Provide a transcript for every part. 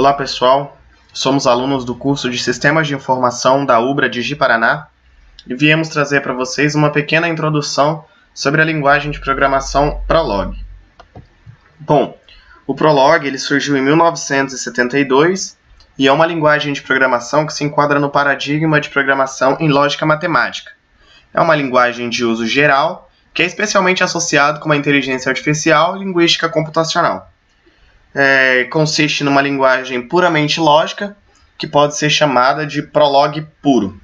Olá pessoal, somos alunos do curso de Sistemas de Informação da UBRA de Ji-Paraná e viemos trazer para vocês uma pequena introdução sobre a linguagem de programação Prolog. Bom, o Prolog ele surgiu em 1972 e é uma linguagem de programação que se enquadra no paradigma de programação em lógica matemática. É uma linguagem de uso geral que é especialmente associado com a inteligência artificial e linguística computacional. Consiste numa linguagem puramente lógica, que pode ser chamada de Prolog puro.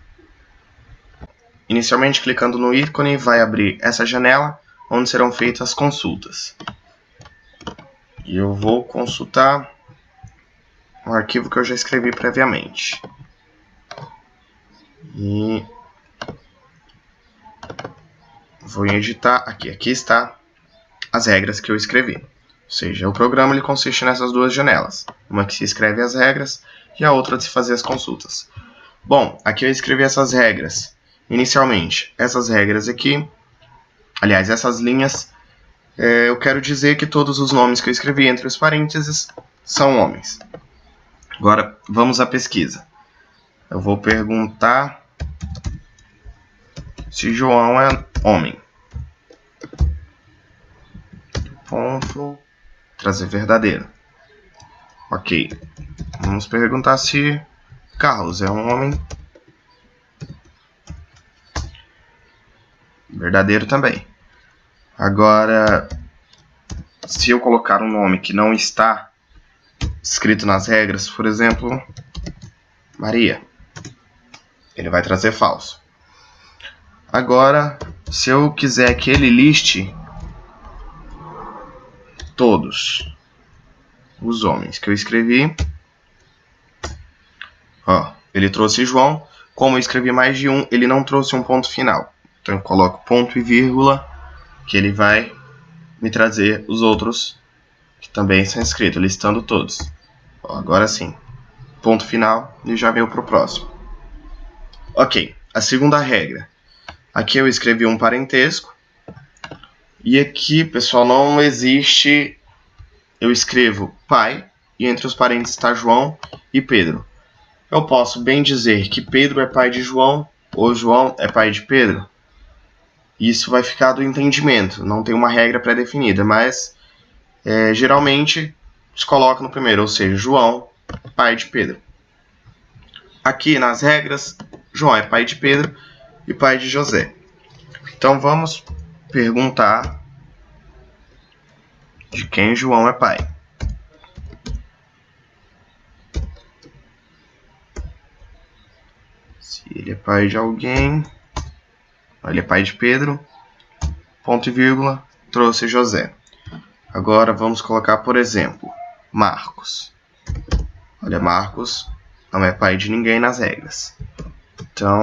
Inicialmente, clicando no ícone, vai abrir essa janela, onde serão feitas as consultas. E eu vou consultar um arquivo que eu já escrevi previamente. E vou em editar, aqui está as regras que eu escrevi. Ou seja, o programa ele consiste nessas duas janelas. Uma que se escreve as regras e a outra de se fazer as consultas. Bom, aqui eu escrevi essas regras. Inicialmente, essas regras aqui, aliás, essas linhas, eu quero dizer que todos os nomes que eu escrevi entre os parênteses são homens. Agora, vamos à pesquisa. Eu vou perguntar se João é homem. Ponto. Trazer verdadeiro. Ok. Vamos perguntar se Carlos é um homem. Verdadeiro também. Agora, se eu colocar um nome que não está escrito nas regras, por exemplo, Maria, ele vai trazer falso. Agora, se eu quiser que ele liste todos os homens que eu escrevi, ele trouxe João. Como eu escrevi mais de um, ele não trouxe um ponto final. Então eu coloco ponto e vírgula, que ele vai me trazer os outros que também são escritos, listando todos. Agora sim, ponto final e já veio para o próximo. Ok, a segunda regra. Aqui eu escrevi um parentesco. E aqui, pessoal, não existe... Eu escrevo pai, e entre os parênteses está João e Pedro. Eu posso bem dizer que Pedro é pai de João, ou João é pai de Pedro. Isso vai ficar do entendimento, não tem uma regra pré-definida, mas geralmente se coloca no primeiro, ou seja, João, pai de Pedro. Aqui nas regras, João é pai de Pedro e pai de José. Então vamos perguntar de quem João é pai. Se ele é pai de alguém, ele é pai de Pedro, ponto e vírgula, trouxe José. Agora vamos colocar, por exemplo, Marcos. Olha, Marcos não é pai de ninguém nas regras. Então,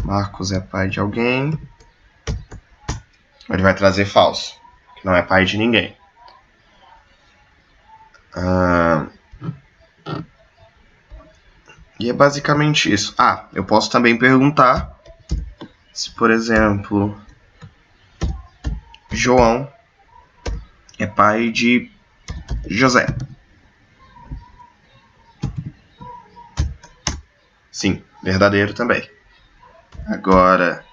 Marcos é pai de alguém. Ele vai trazer falso, que não é pai de ninguém. E é basicamente isso. Eu posso também perguntar se, por exemplo, João é pai de José. Sim, verdadeiro também. Agora,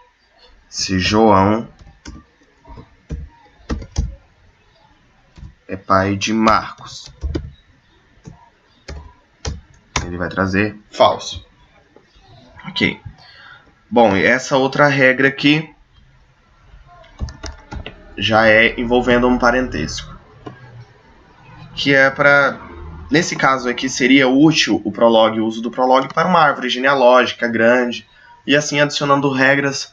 se João é pai de Marcos, ele vai trazer falso. Ok. Bom, e essa outra regra aqui já é envolvendo um parentesco. Que é para... Nesse caso aqui seria útil o Prolog, o uso do Prolog para uma árvore genealógica grande. E assim adicionando regras.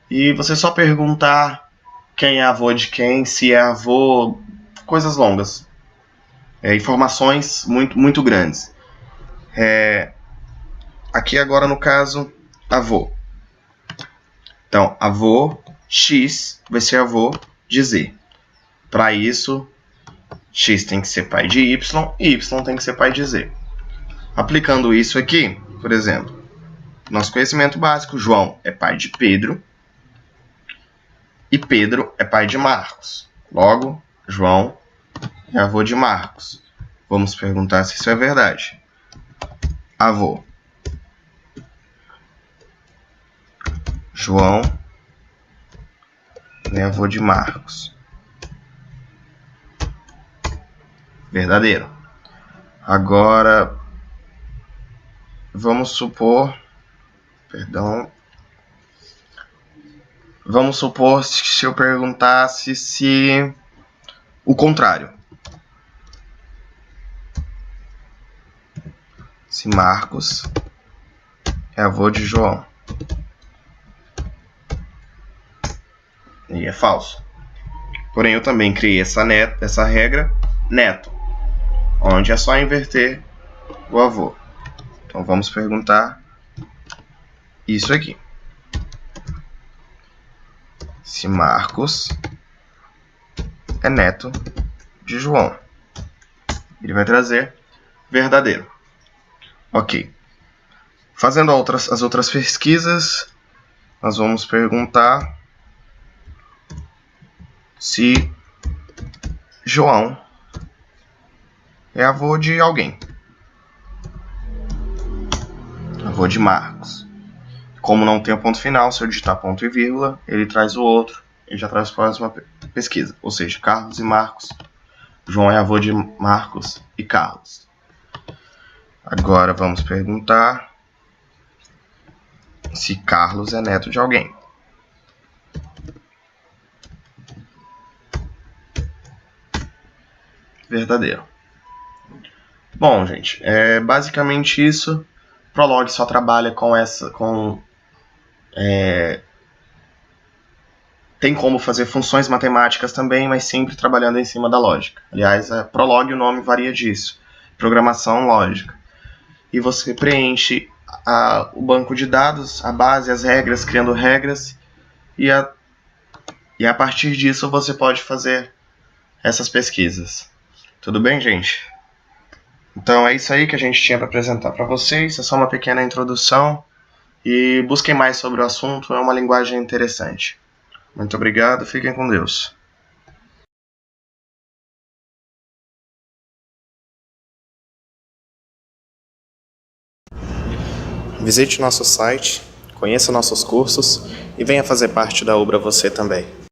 E você só perguntar quem é avô de quem, se é avô... Coisas longas. Informações muito grandes. Aqui agora no caso, avô. Então, avô X vai ser avô de Z. Para isso, X tem que ser pai de Y e Y tem que ser pai de Z. Aplicando isso aqui, por exemplo, nosso conhecimento básico, João é pai de Pedro e Pedro é pai de Marcos. Logo, João é avô de Marcos. Vamos perguntar se isso é verdade. Avô. João é avô de Marcos. Verdadeiro. Agora, vamos supor... Perdão. Vamos supor se eu perguntasse se... o contrário. Se Marcos é avô de João. E é falso. Porém, eu também criei essa regra neto, onde é só inverter o avô. Então vamos perguntar isso aqui. Se Marcos é neto de João. Ele vai trazer verdadeiro. Ok. Fazendo as outras pesquisas, nós vamos perguntar se João é avô de alguém. Avô de Marcos. Como não tem o ponto final, se eu digitar ponto e vírgula, ele traz o outro. Ele já traz a próxima pesquisa. Ou seja, Carlos e Marcos. João é avô de Marcos e Carlos. Agora vamos perguntar se Carlos é neto de alguém. Verdadeiro. Bom, gente, é basicamente isso. Prolog só trabalha tem como fazer funções matemáticas também, mas sempre trabalhando em cima da lógica. Aliás, Prolog, o nome varia disso. Programação lógica. E você preenche o banco de dados, a base, as regras, criando regras. E a partir disso você pode fazer essas pesquisas. Tudo bem, gente? Então é isso aí que a gente tinha para apresentar para vocês. É só uma pequena introdução. E busquem mais sobre o assunto, é uma linguagem interessante. Muito obrigado, fiquem com Deus. Visite nosso site, conheça nossos cursos e venha fazer parte da Ubra você também.